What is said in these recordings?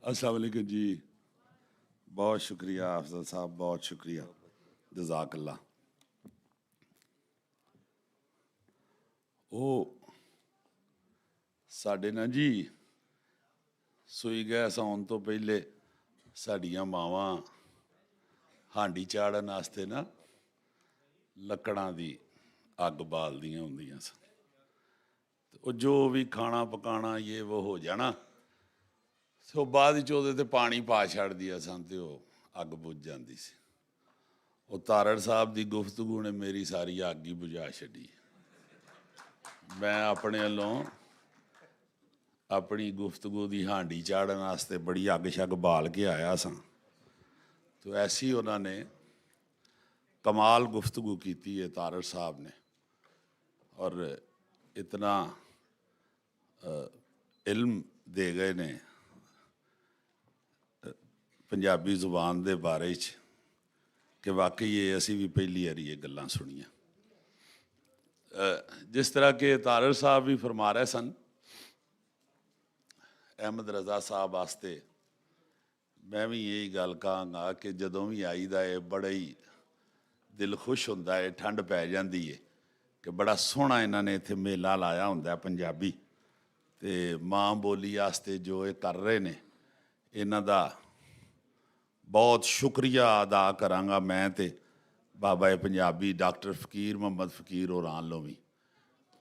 अस्सलाम वालेकुम जी। बहुत शुक्रिया अफजल साहब, बहुत शुक्रिया, जज़ाकल्ला। ਉਹ ਸਾਡੇ ਨਾ ਜੀ ਸੂਈ ਗੈਸ ਆਉਣ ਤੋਂ ਪਹਿਲੇ ਸਾਡੀਆਂ ਮਾਵਾਂ ਹਾਂਡੀ ਚਾੜਨ ਵਾਸਤੇ ਨਾ ਲੱਕੜਾਂ ਦੀ ਅੱਗ ਬਾਲਦੀਆਂ ਹੁੰਦੀਆਂ ਸਨ। ਉਹ ਜੋ ਵੀ ਖਾਣਾ ਪਕਾਣਾ ਇਹ ਉਹ ਹੋ ਜਾਣਾ, ਸੋ ਬਾਅਦ ਵਿੱਚ ਉਹਦੇ 'ਤੇ ਪਾਣੀ ਪਾ ਛੱਡਦੀਆਂ ਸਨ ਅਤੇ ਉਹ ਅੱਗ ਬੁੱਝ ਜਾਂਦੀ ਸੀ। ਉਹ ਤਾਰੜ ਸਾਹਿਬ ਦੀ ਗੁਫ਼ਤਗੂ ਨੇ ਮੇਰੀ ਸਾਰੀ ਅੱਗ ਹੀ ਬੁਝਾ ਛੱਡੀ। ਮੈਂ ਆਪਣੇ ਵੱਲੋਂ ਆਪਣੀ ਗੁਫ਼ਤਗੂ ਦੀ ਹਾਂਡੀ ਚਾੜਨ ਵਾਸਤੇ ਬੜੀ ਅੱਗ ਸ਼ੱਗ ਬਾਲ ਕੇ ਆਇਆ ਸਾਂ, तो ऐसी उन्होंने कमाल गुफ्तगू की है तारड़ साहब ने, और इतना इल्म दे गए ने पंजाबी जुबान के बारे कि वाकई ये असी भी पहली बारी ये गल्लां सुनियां। जिस तरह के तारड़ साहब भी फरमा रहे सन, अहमद रज़ा साहब वास्ते मैं भी यही गल कहांगा कि जदों भी आईदा है बड़ा ही दिल खुश होंदा है, ठंड पै जाती है कि बड़ा सोहना इन्होंने इत्थे मेला लाया होंदा पंजाबी, ते माँ बोली वास्ते जो ये कर रहे ने इन्हां दा बहुत शुक्रिया अदा करांगा मैं ते बाबा पंजाबी डॉक्टर फकीर मुहम्मद फकीर होरां लों भी,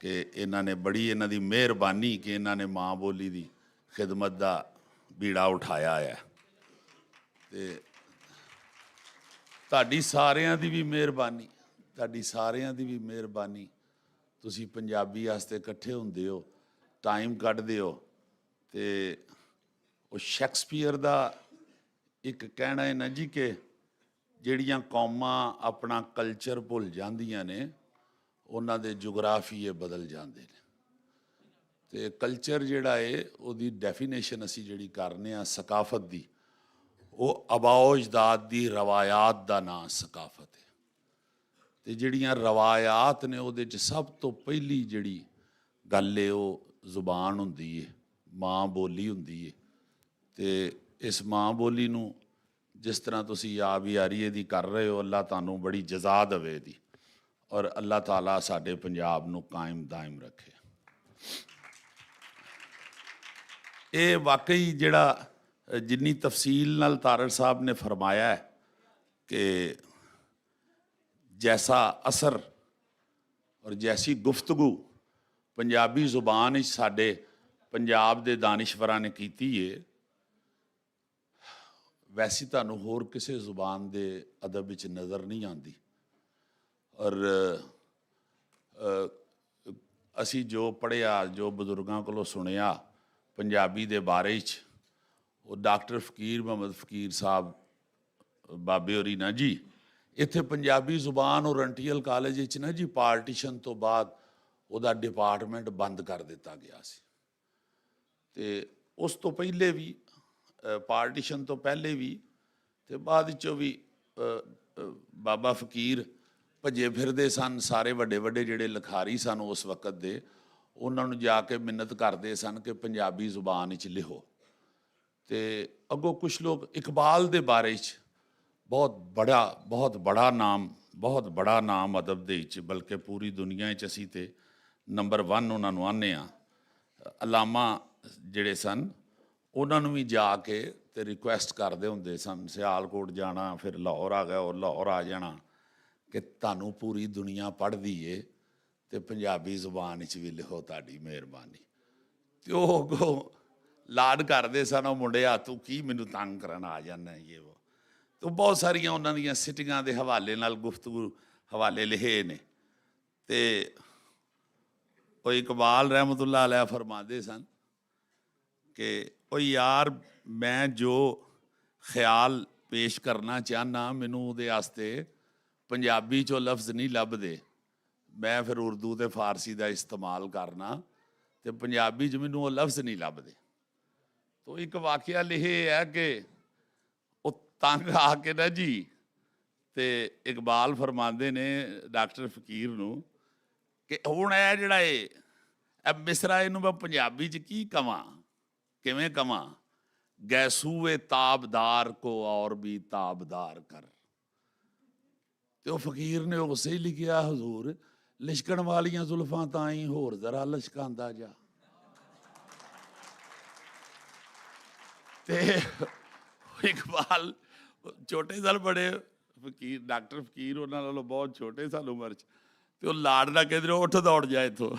कि इन्होंने बड़ी इन्हां दी मेहरबानी कि इन्होंने माँ बोली दी खिदमत दा बीड़ा उठाया है। ते तुहाडी सारियां दी भी मेहरबानी, तुहाडी सारियां दी भी मेहरबानी, तुसीं पंजाबी वास्ते इकट्ठे हुंदे हो, टाइम कड्ढदे हो। ते वो शैक्सपीयर दा एक कहना है ना जी कि जिहड़ियां कौमां अपना कल्चर भुल जांदियां ने उन्हां दे जोग्राफीए बदल जांदे ने। ते कल्चर जिहड़ा है उहदी डेफिनेशन असीं जिहड़ी करने आ सकाफत दी, वो अबाओ अजदाद की रवायात का नाम सकाफत है। तो जिहड़ियां रवायात ने उहदे च सब तो पहली जिहड़ी गल है वो जुबान हुंदी है, माँ बोली हुंदी है। तो इस माँ बोली नूं जिस तरह तुसीं याब यारीए दी कर रहे हो, अल्लाह तुहानूं बड़ी जज़ा देवे दी, और अल्लाह ताला साडे पंजाब नूं कायम दायम रखे। ये वाकई जिहड़ा जिन्नी तफसील नाल तारड़ साहब ने फरमाया है कि जैसा असर और जैसी गुफ्तगू पंजाबी जुबान साडे पंजाब दे दानिशवरां ने कीती है, वैसी तुहानूं होर किसी जुबान दे अदब विच नज़र नहीं आती। और असी जो पढ़िया, जो बजुर्गों कोलों सुनिया पंजाबी दे बारे च, वो डॉक्टर फकीर मुहम्मद फकीर साहब बाबे होरी ना जी इत्थे पंजाबी जुबान ओरेंटल कॉलेज ना जी पार्टीशन तो बाद उहदा डिपार्टमेंट बंद कर दिता गया सी। ते उस तो पहले भी पार्टीशन तो पहले भी ते बाद चो भी बाबा फकीर भजे फिरदे सन। सारे वड्डे वड्डे जिहड़े लिखारी सन उस वक्त दे, उन्हां नूं जाके मिन्नत करदे सन कि पंजाबी जुबान च लिखो। तो अगों कुछ लोग इकबाल दे बारे च बहुत बड़ा नाम अदब दे च, बल्कि पूरी दुनिया च असीं ते नंबर 1 उन्होंने आने अलामा जिहड़े सन उन्होंने भी जाके ते रिक्वेस्ट करते होंदे सन। सियालकोट जाना, फिर लाहौर आ गया और लाहौर आ जाना कि तुहानूं पूरी दुनिया पढ़दी है ते पंजाबी जुबान च भी लिखो, तुहाडी मेहरबानी। तो अगों लाड करते सन वो मुंडिया, तू की मैनू तंग करन आ जाना ये वो। तो बहुत सारिया उन्हां दीयां सिटिंगां दे हवाले नाल गुफ्तगू हवाले लिखे ने। ते वो इकबाल रहमतुल्लाह अलैह फरमाते सन कि ओ यार मैं जो ख्याल पेश करना चाहना मैनू उहदे आस्ते पंजाबी चो लफ्ज़ नहीं लभदे, मैं फिर उर्दू ते फारसी का इस्तेमाल करना ते पंजाबी च मैनू वो लफ्ज़ नहीं लभदे। तो एक वाकया लिखे है कि वो तंग आके ना जी ते इकबाल फरमाते ने डॉक्टर फकीर नूं कि हुण है जिहड़ा मिसरा इहनूं मैं पंजाबी च की कवां, किवें कवां, गैसूए ताबदार को और भी ताबदार कर। तो फकीर ने उसे ही लिखिया, हजूर लिशकण वालियां जुल्फां ताई होर जरा लिशकांदा जा। ते इकबाल छोटे साल बड़े फकीर डॉक्टर फकीर उन्होंने नालों बहुत छोटे सन उम्र च, ते वो लाड़ ना कहते उठ दौड़ जाए इथों।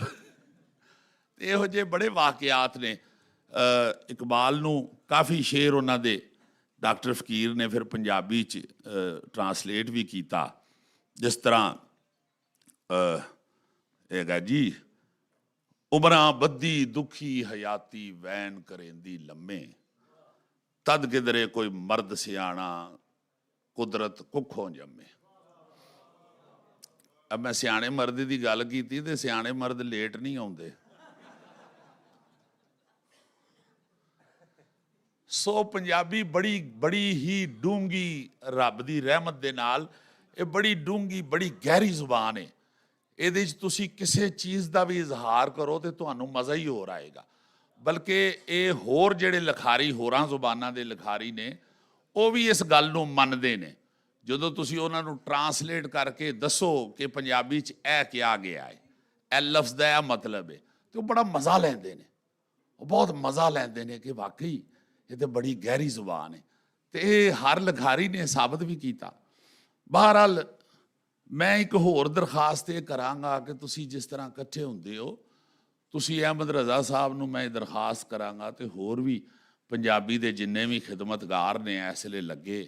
ਇਹੋ ਜਿਹੇ बड़े वाकयात ने। इकबाल नूं काफ़ी शेर उन्होंने डॉक्टर फकीर ने फिर पंजाबी च ट्रांसलेट भी किया। जिस तरह हैगा जी, उमरां बद्दी दुखी हयाती वैन करेंदी लम्मे, तद किधरे कोई मर्द सियाणा कुदरत कुखों जम्मे। अब मैं सियाणे मर्द की गल की तो सियाणे मर्द लेट नहीं आते। सो पंजाबी बड़ी बड़ी ही डूंगी रब की रहमत दे नाल ये बड़ी डूंगी बड़ी गहरी जुबान है। ये तुसी किसी चीज़ का भी इजहार करो तो तुहानू मज़ा ही होर आएगा। बल्कि ये होर जेड़े लिखारी होरां जुबानां दे लिखारी ने वो भी इस गल नूं मनदे ने। जदों तुसी उन्हां नूं ट्रांसलेट करके दसो कि पंजाबी च ऐ क्या गया है, ऐ लफ्ज़ दा मतलब है, तो बड़ा मज़ा लैंदे ने। वो बहुत मज़ा लैंदे ने कि वाकई ये तो बड़ी गहरी जुबान है। तो ये हर लिखारी ने साबित भी किया। बहरहाल मैं एक होर दरखास्त ये करांगा कि तुसी जिस तरह इकट्ठे हुंदे हो, तुसी अहमद रज़ा साहब नूं मैं दरखास्त करांगा तो होर भी पंजाबी दे जिन्ने भी खिदमतगार ने इस वेले लगे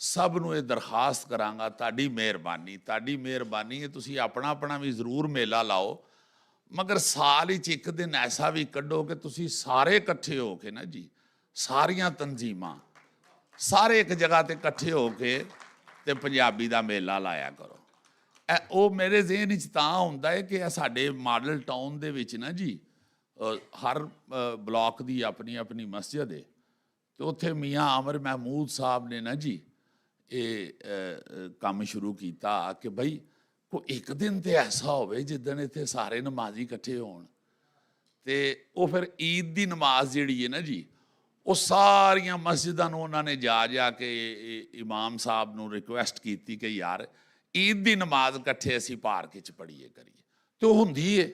सब नूं ये दरखास्त करांगा, ताड़ी मेहरबानी है तुसी अपना अपना भी जरूर मेला लाओ, मगर साल ही एक दिन ऐसा भी कड्डो कि तुसी सारे इकट्ठे हो के ना जी, सारियां तंजीमां सारे एक जगह ते इकट्ठे हो के ते पंजाबी दा मेला लाया करो। वो मेरे ज़हन च तां हुंदा है कि साडे मॉडल टाउन दे विच ना जी हर ब्लॉक की अपनी अपनी मस्जिद है। तो उत्थे मियाँ अमर महमूद साहब ने ना जी ये काम शुरू किया कि बई कोई एक दिन तो ऐसा होवे जिदन इत्थे सारे नमाजी इकट्ठे होण। ते वो फिर ईद की नमाज जिहड़ी है ना जी वो सारियां मस्जिदां नूं उन्होंने जा के इमाम साहब नूं रिक्वेस्ट की कि यार ईद की नमाज इकट्ठे असीं पार्क च पढ़ीए करिए। तो हुंदी है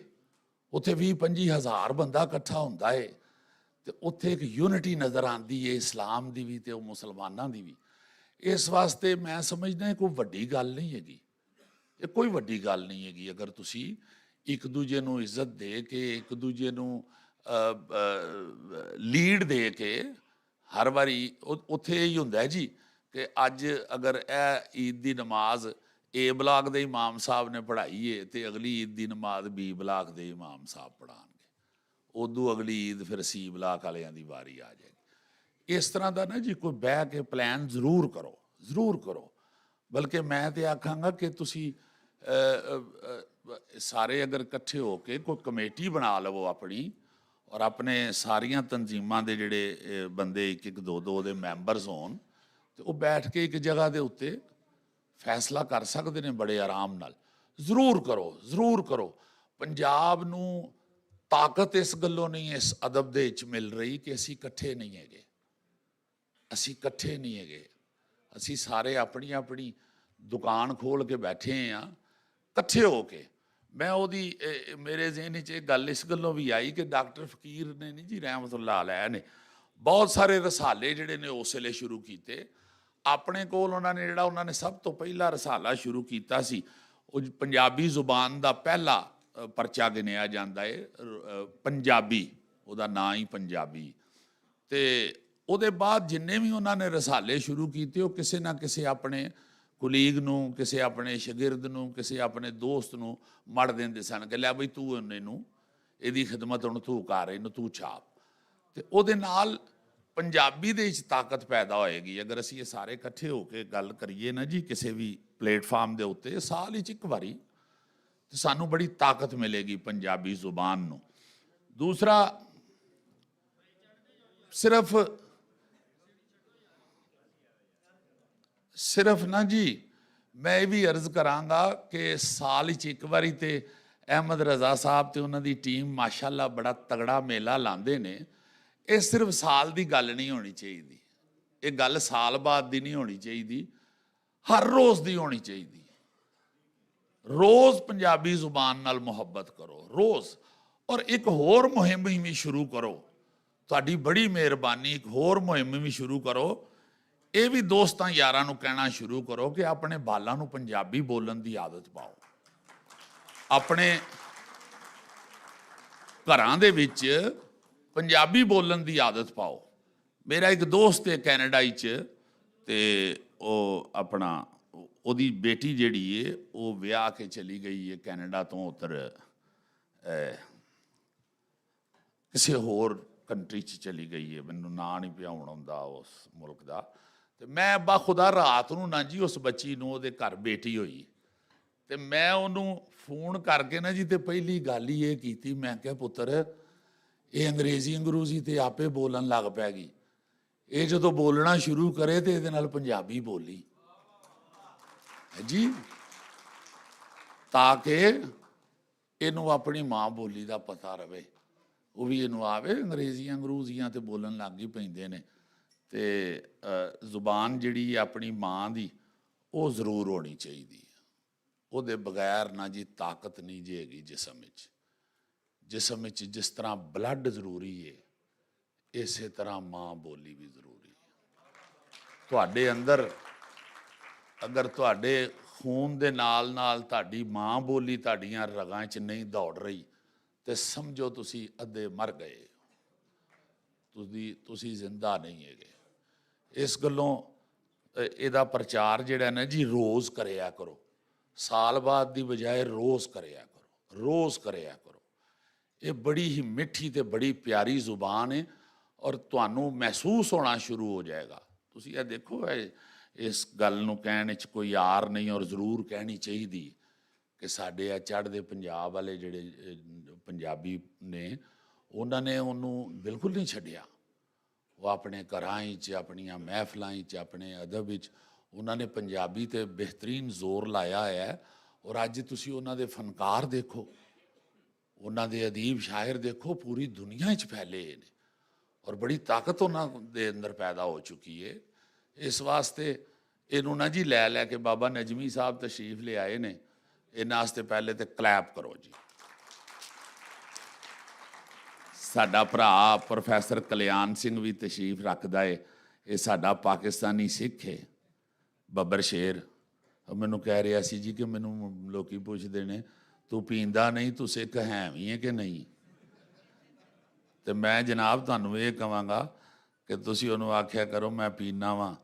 उत्थे 20-25 हज़ार बंदा इकट्ठा हुंदा है। तो उत्थे एक यूनिटी नज़र आती है इस्लाम की भी तो मुसलमानों की भी। इस वास्ते मैं समझदा कोई वड्डी गल नहीं हैगी, ये कोई वड्डी गल नहीं हैगी। अगर तुसी एक दूजे नूं इज्जत दे के एक दूजे नूं लीड दे के हर बारी उत्थे यही हुंदा है जी कि अज अगर ए ईद की नमाज ए ब्लाक के इमाम साहब ने पढ़ाई है तो अगली ईद की नमाज बी ब्लाक के इमाम साहब पढ़ाएंगे, उदू अगली ईद फिर सी ब्लाक वालियां दी वारी आ जाएगी। इस तरह का ना जी कोई बह के प्लान जरूर करो। बल्कि मैं तो आखांगा कि तुसी सारे अगर इकट्ठे होके कोई कमेटी बना लवो अपनी और अपने सारियां तंजीमां दे जिहड़े बंदे एक दो दे मैंबरस होण ते वो बैठ के एक जगह के उत्ते फैसला कर सकते हैं बड़े आराम नाल। जरूर करो। पंजाब नूं ताकत इस गल्लों नहीं इस अदब दे विच मिल रही कि असीं इकट्ठे नहीं हैगे, असीं सारे अपनी अपनी दुकान खोल के बैठे हैं इकट्ठे हो के। मैं ओदी मेरे ज़हन च गल इस गल्लों भी आई कि डॉक्टर फकीर ने नहीं जी रहमतुल्लाह अलैह ने बहुत सारे रसाले जिहड़े ने उस वेले शुरू किए। अपने कोल उन्होंने जिहड़ा उन्होंने सब तो पहला रसाला शुरू किया सी पंजाबी जुबान का पहला परचा गिनिया जाता है पंजाबी, उहदा नाम ही पंजाबी। तो उहदे बाद जिन्ने भी उन्होंने रसाले शुरू किए वो किसी ना किसी अपने कुलीग नूं, किसी अपने शगिरद नूं, किसी अपने दोस्त नूं मड़ देंदे सन कि लै बई तू इन्हूं इहदी खिदमत हुण तू कर, इहनूं तू छाप। तो उहदे नाल पंजाबी दे विच ताकत पैदा होएगी। अगर असीं ये सारे इकट्ठे होके गल करिए ना जी किसी भी प्लेटफार्म के उत्ते साल विच एक बारी तो सानू बड़ी ताकत मिलेगी पंजाबी जुबान नूं। दूसरा सिर्फ ना जी मैं भी अर्ज करांगा कि साल एक बारी तो अहमद रज़ा साहब तो उन्होंने टीम माशाअल्लाह बड़ा तगड़ा मेला लाते ने। ਇਹ ਸਿਰਫ ਸਾਲ ਦੀ ਗੱਲ ਨਹੀਂ ਹੋਣੀ ਚਾਹੀਦੀ, ਇਹ ਗੱਲ ਸਾਲ ਬਾਅਦ ਦੀ ਨਹੀਂ ਹੋਣੀ ਚਾਹੀਦੀ, ਹਰ ਰੋਜ਼ ਦੀ ਹੋਣੀ ਚਾਹੀਦੀ। ਰੋਜ਼ ਪੰਜਾਬੀ ਜ਼ੁਬਾਨ ਨਾਲ ਮੁਹੱਬਤ ਕਰੋ, ਰੋਜ਼। ਔਰ ਇੱਕ ਹੋਰ ਮੁਹਿੰਮ ਵੀ ਸ਼ੁਰੂ ਕਰੋ, ਤੁਹਾਡੀ ਬੜੀ ਮਿਹਰਬਾਨੀ, ਇੱਕ ਹੋਰ ਮੁਹਿੰਮ ਵੀ ਸ਼ੁਰੂ ਕਰੋ। ਇਹ ਵੀ ਦੋਸਤਾਂ ਯਾਰਾਂ ਨੂੰ ਕਹਿਣਾ ਸ਼ੁਰੂ ਕਰੋ ਕਿ ਆਪਣੇ ਬਾਲਾਂ ਨੂੰ ਪੰਜਾਬੀ ਬੋਲਣ ਦੀ ਆਦਤ ਪਾਓ। ਆਪਣੇ ਘਰਾਂ ਦੇ ਵਿੱਚ ਪੰਜਾਬੀ ਬੋਲਣ ਦੀ ਆਦਤ ਪਾਓ। ਮੇਰਾ ਇੱਕ ਦੋਸਤ ਹੈ ਕੈਨੇਡਾ 'ਚ, ਤੇ ਉਹ ਆਪਣਾ ਉਹਦੀ ਬੇਟੀ ਜਿਹੜੀ ਹੈ ਉਹ ਵਿਆਹ ਕੇ ਚਲੀ ਗਈ ਹੈ ਕੈਨੇਡਾ ਤੋਂ ਉੱਧਰ ਕਿਸੇ ਹੋਰ ਕੰਟਰੀ 'ਚ ਚਲੀ ਗਈ ਹੈ, ਮੈਨੂੰ ਨਾਂ ਨਹੀਂ ਪਿਆ ਹੁਣ ਆਉਂਦਾ ਉਸ ਮੁਲਕ ਦਾ। ਤੇ ਮੈਂ ਬਾਖੁਦਾ ਰਾਤ ਨੂੰ ਨਾ ਜੀ ਉਸ ਬੱਚੀ ਨੂੰ ਉਹਦੇ ਘਰ ਬੇਟੀ ਹੋਈ, ਤੇ ਮੈਂ ਉਹਨੂੰ ਫੋਨ ਕਰਕੇ ਨਾ ਜੀ, ਤੇ ਪਹਿਲੀ ਗੱਲ ਹੀ ਇਹ ਕੀਤੀ, ਮੈਂ ਕਿਹਾ ਪੁੱਤਰ ਇਹ ਅੰਗਰੂਜ਼ੀ ਤੇ ਆਪੇ ਬੋਲਣ ਲੱਗ ਪੈ ਗਈ, ਇਹ ਜਦੋਂ ਬੋਲਣਾ ਸ਼ੁਰੂ ਕਰੇ ਤੇ ਇਹਦੇ ਨਾਲ ਪੰਜਾਬੀ ਬੋਲੀ ਜੀ, ਤਾਂ ਕਿ ਇਹਨੂੰ ਆਪਣੀ ਮਾਂ ਬੋਲੀ ਦਾ ਪਤਾ ਰਵੇ, ਉਹ ਵੀ ਇਹਨੂੰ ਆਵੇ। ਅੰਗਰੂਜ਼ੀਆਂ ਤੇ ਬੋਲਣ ਲੱਗ ਹੀ ਪੈਂਦੇ ਨੇ। ਤੇ ਜ਼ੁਬਾਨ ਜਿਹੜੀ ਆਪਣੀ ਮਾਂ ਦੀ ਉਹ ਜ਼ਰੂਰ ਹੋਣੀ ਚਾਹੀਦੀ ਹੈ, ਉਹਦੇ ਬਗੈਰ ਨਾ ਜੀ ਤਾਕਤ ਨਹੀਂ ਜੀ ਹੈਗੀ ਜਿਸਮ ਵਿੱਚ। ਜਿਸਮ ਵਿੱਚ ਜਿਸ ਤਰ੍ਹਾਂ ਬਲੱਡ ਜ਼ਰੂਰੀ ਹੈ, ਇਸੇ ਤਰ੍ਹਾਂ ਮਾਂ ਬੋਲੀ ਵੀ ਜ਼ਰੂਰੀ ਹੈ। ਤੁਹਾਡੇ ਅੰਦਰ ਅਗਰ ਤੁਹਾਡੇ ਖੂਨ ਦੇ ਨਾਲ ਨਾਲ ਤੁਹਾਡੀ ਮਾਂ ਬੋਲੀ ਤੁਹਾਡੀਆਂ ਰਗਾਂ 'ਚ ਨਹੀਂ ਦੌੜ ਰਹੀ, ਤੇ ਸਮਝੋ ਤੁਸੀਂ ਅੱਧੇ ਮਰ ਗਏ, ਤੁਸੀਂ ਜ਼ਿੰਦਾ ਨਹੀਂ ਹੈਗੇ। ਇਸ ਗੱਲੋਂ ਇਹਦਾ ਪ੍ਰਚਾਰ ਜਿਹੜਾ ਨਾ ਜੀ ਰੋਜ਼ ਕਰਿਆ ਕਰੋ, ਸਾਲ ਬਾਅਦ ਦੀ ਬਜਾਏ ਰੋਜ਼ ਕਰਿਆ ਕਰੋ, ਰੋਜ਼ ਕਰਿਆ ਕਰੋ। ਇਹ ਬੜੀ ਹੀ ਮਿੱਠੀ ਤੇ ਬੜੀ ਪਿਆਰੀ ਜ਼ੁਬਾਨ ਹੈ, ਔਰ ਤੁਹਾਨੂੰ ਮਹਿਸੂਸ ਹੋਣਾ ਸ਼ੁਰੂ ਹੋ ਜਾਏਗਾ। ਤੁਸੀਂ ਇਹ ਦੇਖੋ, ਇਸ ਗੱਲ ਨੂੰ ਕਹਿਣ 'ਚ ਕੋਈ ਆਰ ਨਹੀਂ, ਔਰ ਜ਼ਰੂਰ ਕਹਿਣੀ ਚਾਹੀਦੀ ਕਿ ਸਾਡੇ ਆ ਚੜ੍ਹਦੇ ਪੰਜਾਬ ਵਾਲੇ ਜਿਹੜੇ ਪੰਜਾਬੀ ਨੇ, ਉਹਨਾਂ ਨੇ ਉਹਨੂੰ ਬਿਲਕੁਲ ਨਹੀਂ ਛੱਡਿਆ। ਉਹ ਆਪਣੇ ਘਰਾਂ 'ਚ, ਆਪਣੀਆਂ ਮਹਿਫਲਾਂ 'ਚ, ਆਪਣੇ ਅਦਬ ਵਿੱਚ ਉਹਨਾਂ ਨੇ ਪੰਜਾਬੀ 'ਤੇ ਬਿਹਤਰੀਨ ਜ਼ੋਰ ਲਾਇਆ ਹੈ। ਔਰ ਅੱਜ ਤੁਸੀਂ ਉਹਨਾਂ ਦੇ ਫਨਕਾਰ ਦੇਖੋ, ਉਹਨਾਂ ਦੇ ਅਦੀਬ ਸ਼ਾਇਰ ਦੇਖੋ, ਪੂਰੀ ਦੁਨੀਆ 'ਚ ਫੈਲੇ ਨੇ, ਔਰ ਬੜੀ ਤਾਕਤ ਉਹਨਾਂ ਦੇ ਅੰਦਰ ਪੈਦਾ ਹੋ ਚੁੱਕੀ ਹੈ। ਇਸ ਵਾਸਤੇ ਇਹਨੂੰ ਨਾ ਜੀ ਲੈ ਕੇ ਬਾਬਾ ਨਜਮੀ ਸਾਹਿਬ ਤਸ਼ਰੀਫ ਲੈ ਆਏ ਨੇ, ਇਹਨਾਂ ਵਾਸਤੇ ਪਹਿਲੇ ਤੇ ਕਲੈਪ ਕਰੋ ਜੀ। ਸਾਡਾ ਭਰਾ ਪ੍ਰੋਫੈਸਰ ਕਲਿਆਣ ਸਿੰਘ ਵੀ ਤਸ਼ਰੀਫ ਰੱਖਦਾ ਹੈ, ਇਹ ਸਾਡਾ ਪਾਕਿਸਤਾਨੀ ਸਿੱਖ ਹੈ, ਬੱਬਰ ਸ਼ੇਰ। ਮੈਨੂੰ ਕਹਿ ਰਿਹਾ ਸੀ ਜੀ ਕਿ ਮੈਨੂੰ ਲੋਕੀ ਪੁੱਛਦੇ ਨੇ ਤੂੰ ਪੀਂਦਾ ਨਹੀਂ, ਤੂੰ ਸਿੱਖ ਹੈ ਵੀ ਹੈ ਕਿ ਨਹੀਂ? ਤੇ ਮੈਂ ਜਨਾਬ ਤੁਹਾਨੂੰ ਇਹ ਕਹਾਂਗਾ ਕਿ ਤੁਸੀਂ ਉਹਨੂੰ ਆਖਿਆ ਕਰੋ ਮੈਂ ਪੀਨਾ ਵਾਂ,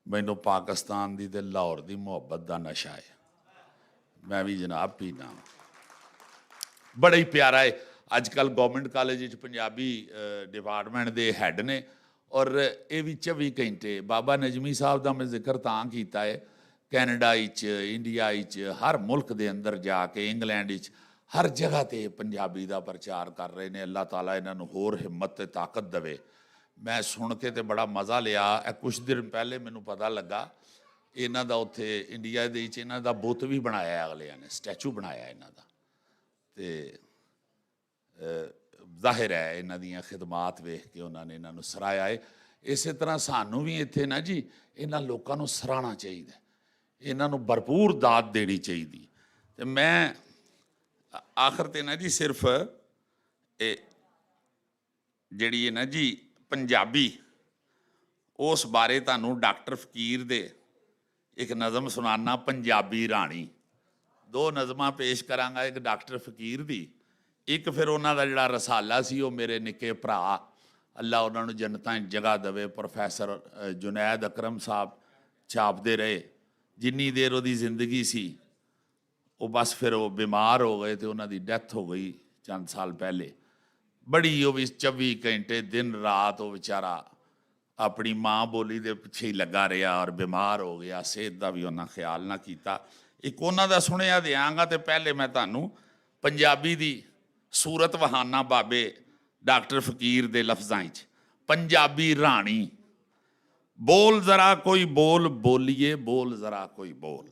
ਮੈਨੂੰ ਪਾਕਿਸਤਾਨ ਦੀ ਤੇ ਲਾਹੌਰ ਦੀ ਮੁਹੱਬਤ ਦਾ ਨਸ਼ਾ ਹੈ, ਮੈਂ ਵੀ ਜਨਾਬ ਪੀਨਾ ਵਾਂ। ਬੜਾ ਹੀ ਪਿਆਰਾ ਹੈ। ਅੱਜ ਕੱਲ੍ਹ ਗੌਰਮੈਂਟ ਕਾਲਜ ਵਿੱਚ ਪੰਜਾਬੀ ਡਿਪਾਰਟਮੈਂਟ ਦੇ ਹੈੱਡ ਨੇ, ਔਰ ਇਹ ਵੀ 24 ਘੰਟੇ ਬਾਬਾ ਨਜਮੀ ਸਾਹਿਬ ਦਾ ਮੈਂ ਜ਼ਿਕਰ ਤਾਂ ਕੀਤਾ ਹੈ, ਕੈਨੇਡਾ ਵਿੱਚ, ਇੰਡੀਆ ਵਿੱਚ, ਹਰ ਮੁਲਕ ਦੇ ਅੰਦਰ ਜਾ ਕੇ, ਇੰਗਲੈਂਡ ਵਿੱਚ, ਹਰ ਜਗ੍ਹਾ 'ਤੇ ਪੰਜਾਬੀ ਦਾ ਪ੍ਰਚਾਰ ਕਰ ਰਹੇ ਨੇ। ਅੱਲਾਹ ਤਾਲਾ ਇਹਨਾਂ ਨੂੰ ਹੋਰ ਹਿੰਮਤ ਤੇ ਤਾਕਤ ਦੇਵੇ। ਮੈਂ ਸੁਣ ਕੇ ਤੇ ਬੜਾ ਮਜ਼ਾ ਲਿਆ। ਇਹ ਕੁਛ ਦਿਨ ਪਹਿਲੇ ਮੈਨੂੰ ਪਤਾ ਲੱਗਾ ਇਹਨਾਂ ਦਾ ਉੱਥੇ ਇੰਡੀਆ ਦੇ ਵਿੱਚ ਇਹਨਾਂ ਦਾ ਬੁੱਤ ਵੀ ਬਣਾਇਆ, ਅਗਲਿਆਂ ਨੇ ਸਟੈਚੂ ਬਣਾਇਆ ਇਹਨਾਂ ਦਾ, ਤੇ ਜ਼ਾਹਿਰ ਹੈ ਇਹਨਾਂ ਦੀਆਂ ਖਿਦਮਾਤ ਵੇਖ ਕੇ ਉਹਨਾਂ ਨੇ ਇਹਨਾਂ ਨੂੰ ਸਰਾਹਿਆ ਹੈ। ਇਸੇ ਤਰ੍ਹਾਂ ਸਾਨੂੰ ਵੀ ਇੱਥੇ ਨਾ ਜੀ ਇਹਨਾਂ ਲੋਕਾਂ ਨੂੰ ਸਰਾਹਣਾ ਚਾਹੀਦਾ, ਇਹਨਾਂ ਨੂੰ ਭਰਪੂਰ ਦਾਤ ਦੇਣੀ ਚਾਹੀਦੀ। ਤੇ ਮੈਂ ਆਖਰ 'ਤੇ ਨਾ ਜੀ ਸਿਰਫ ਇਹ ਜਿਹੜੀ ਹੈ ਨਾ ਜੀ ਪੰਜਾਬੀ, ਉਸ ਬਾਰੇ ਤੁਹਾਨੂੰ ਡਾਕਟਰ ਫਕੀਰ ਦੇ ਇੱਕ ਨਜ਼ਮ ਸੁਣਾਨਾ, ਪੰਜਾਬੀ ਰਾਣੀ। ਦੋ ਨਜ਼ਮਾਂ ਪੇਸ਼ ਕਰਾਂਗਾ, ਇੱਕ ਡਾਕਟਰ ਫਕੀਰ ਦੀ, ਇੱਕ ਫਿਰ ਉਹਨਾਂ ਦਾ ਜਿਹੜਾ ਰਸਾਲਾ ਸੀ ਉਹ ਮੇਰੇ ਨਿੱਕੇ ਭਰਾ, ਅੱਲਾ ਉਹਨਾਂ ਨੂੰ ਜੰਨਤਾਂ 'ਚ ਜਗ੍ਹਾ ਦੇਵੇ, ਪ੍ਰੋਫੈਸਰ ਜੁਨੈਦ ਅਕਰਮ ਸਾਹਿਬ ਛਾਪਦੇ ਰਹੇ। ਜਿੰਨੀ ਦੇਰ ਉਹਦੀ ਜ਼ਿੰਦਗੀ ਸੀ ਉਹ ਬਸ ਫਿਰ ਉਹ ਬਿਮਾਰ ਹੋ ਗਏ ਤੇ ਉਹਨਾਂ ਦੀ ਡੈਥ ਹੋ ਗਈ ਚੰਦ ਸਾਲ ਪਹਿਲੇ। ਬੜੀ ਉਹ ਵੀ 24 ਘੰਟੇ ਦਿਨ ਰਾਤ ਉਹ ਵਿਚਾਰਾ ਆਪਣੀ ਮਾਂ ਬੋਲੀ ਦੇ ਪਿੱਛੇ ਹੀ ਲੱਗਾ ਰਿਹਾ, ਔਰ ਬਿਮਾਰ ਹੋ ਗਿਆ, ਸਿਹਤ ਦਾ ਵੀ ਉਹਨਾਂ ਖਿਆਲ ਨਾ ਕੀਤਾ। ਇੱਕ ਉਹਨਾਂ ਦਾ ਸੁਣਿਆ ਦਿਆਂਗਾ, ਤੇ ਪਹਿਲੇ ਮੈਂ ਤੁਹਾਨੂੰ ਪੰਜਾਬੀ ਦੀ ਸੂਰਤ ਵਹਾਨਾ ਬਾਬੇ ਡਾਕਟਰ ਫਕੀਰ ਦੇ ਲਫ਼ਜ਼ਾਂ 'ਚ। ਪੰਜਾਬੀ ਰਾਣੀ, ਬੋਲ ਜ਼ਰਾ ਕੋਈ ਬੋਲ ਬੋਲੀਏ, ਬੋਲ ਜ਼ਰਾ ਕੋਈ ਬੋਲ,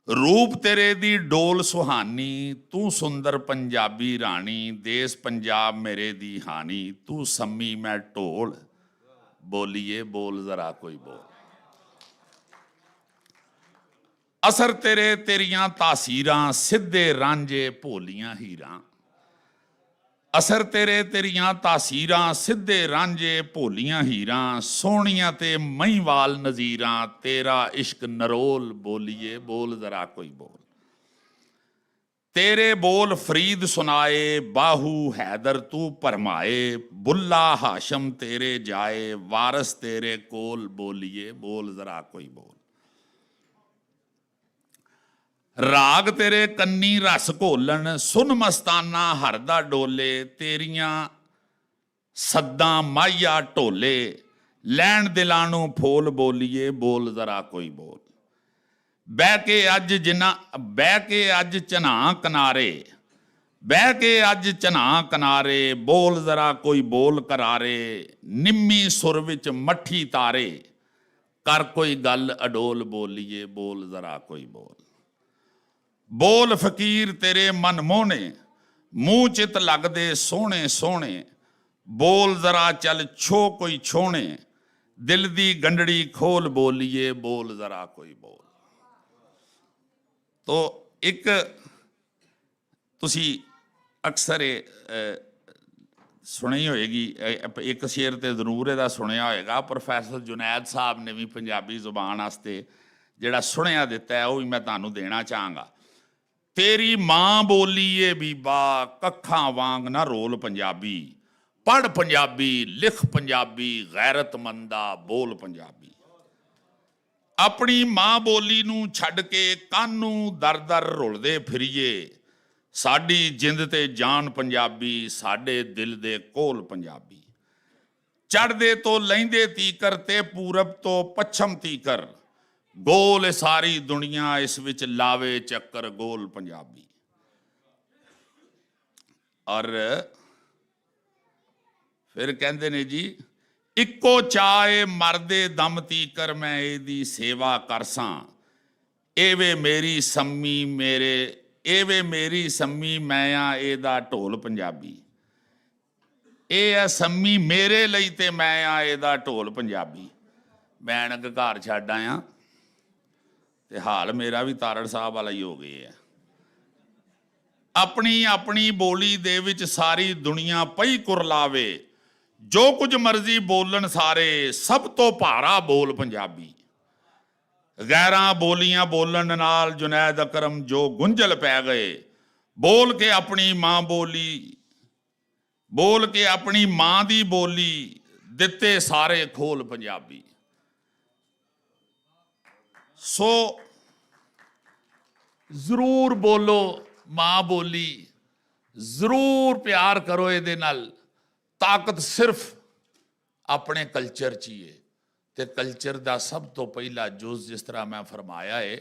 रूप तेरे दी डोल सुहानी, तू सुंदर पंजाबी रानी, देश पंजाब मेरे दी हानी, तू सम्मी मैं ढोल, बोलिए बोल जरा कोई बोल। असर तेरे तेरियां तासीरां, सिद्धे रांझे भोलियां हीरां। असर तेरे तेरियां तासीरां, सिद्धे रांझे भोलियां हीरां, सोहणियां ते महीवाल नज़ीरां, तेरा इश्क नरोल, बोलिए बोल जरा कोई बोल। तेरे बोल फरीद सुनाए, बाहू हैदर तू भरमाए, बुल्ला हाशम तेरे जाए, वारस तेरे कोल, बोलिए बोल जरा कोई बोल। राग तेरे कन्नी रस घोलन, सुन मस्ताना हरदा डोले, तेरियां सद्दां माहिया ढोले, लैन दिलां नूं फोल, बोलिए बोल जरा कोई बोल। बह के अज झना किनारे, बह के अज झना किनारे, बोल जरा कोई बोल करारे, निम्मी सुर विच मट्ठी तारे, कर कोई गल अडोल, बोलिए बोल जरा कोई बोल। बोल फकीर तेरे मन मोहने, मूँह चित लगदे सोहणे सोहणे, बोल जरा चल छो कोई छोहणे, दिल दी गंडड़ी खोल, बोलिए बोल जरा कोई बोल। तो एक तुसी अक्सर सुनी होएगी, एक शेर तो जरूर इहदा सुनिया होएगा। प्रोफैसर जुनैद साहब ने भी पंजाबी जुबान वास्ते जिहड़ा सुनिया दिता है, वो भी मैं तुहानूं देना चाहांगा। तेरी मां बोली ए बीबा, कखां वांग ना रोल पंजाबी, पढ़ पंजाबी लिख पंजाबी, गैरतमंदा बोल पंजाबी। अपनी मां बोली नूं छड्ड के कानूं दर दर रुलदे फिरीए, साडी जिंद ते जान पंजाबी, साडे दिल दे कोल पंजाबी। चढ़दे तो लहिंदे तीकर ते पूरब तो पच्छम तीकर, गोल सारी दुनिया इस विच लावे चक्कर, गोल पंजाबी। और फिर कहते ने जी, इक्को चाहे मरदे दम तीकर मैं एदी सेवा करसां, एवे मेरी सम्मी मेरे, एवे मेरी सम्मी मैं आ एदा ढोल पंजाबी। ए है सम्मी मेरे ਲਈ ਤੇ मैं आ एदा ढोल पंजाबी। मैं घर छड्ड आया ते हाल मेरा भी तारड़ साहब वाला ही हो गया है। अपनी अपनी बोली दे विच सारी दुनिया पई कुरलावे, जो कुछ मर्जी बोलन सारे, सब तो भारा बोल पंजाबी। गैरां बोलियां बोलन नाल जुनैद अकरम जो गुंजल पै गए, बोल के अपनी मां बोली, बोल के अपनी मां दी बोली, दिते सारे खोल पंजाबी। सो जरूर बोलो मां बोली, जरूर प्यार करो ਇਹਦੇ ਨਾਲ। ताकत सिर्फ अपने कल्चर च ही है, तो कल्चर का सब तो पहला जुज जिस तरह मैं फरमाया है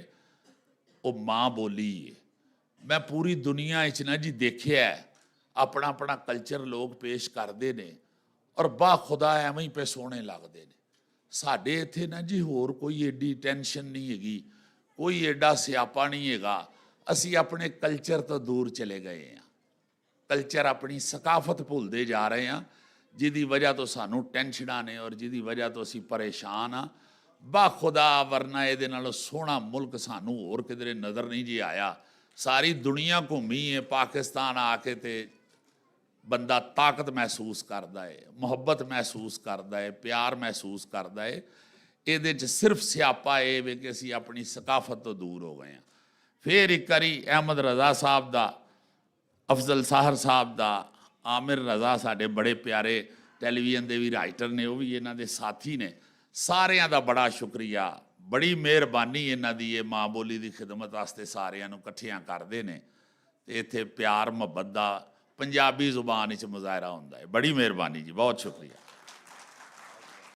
वो मां बोली है। मैं पूरी दुनिया ना जी देखिया अपना अपना कल्चर लोग पेश करते हैं और बाखुदा एवं ही पे सोहने लगते हैं। साडे इत्थे ना जी होर कोई एडी टेंशन नहीं हैगी, कोई एडा सियापा नहीं हैगा। असी अपने कल्चर तो दूर चले गए हैं, कल्चर अपनी सकाफत भुलते जा रहे हैं, जिहदी वजह तो सानू टेंशनां ने और जिहदी वजह तो असी परेशान हाँ। बाखुदा वरना इहदे नालों सोहना मुल्क सानू होर किधरे नज़र नहीं जी आया। सारी दुनिया घूमी है, पाकिस्तान आके ते बंदा ताकत महसूस करता है, मुहब्बत महसूस करता है, प्यार महसूस करता है। ये सिर्फ स्यापा ये वे कि असी अपनी सकाफत तो दूर हो गए हैं। फिर एक बारी अहमद रज़ा साहब का, अफजल साहर साहब का, आमिर रज़ा साढ़े बड़े प्यारे टैलीविजन के भी राइटर ने, वो भी इन्हों के साथी ने, सारिਆਂ ਦਾ बड़ा शुक्रिया, बड़ी मेहरबानी इन्हों की ये माँ बोली की खिदमत वास्ते सारिਆਂ ਨੂੰ ਇਕੱਠਿਆਂ ਕਰਦੇ ਨੇ ਤੇ ਇੱਥੇ प्यार मुहब्बत का पंजाबी जुबान मुजाहरा होंदा है। बड़ी मेहरबानी जी, बहुत शुक्रिया।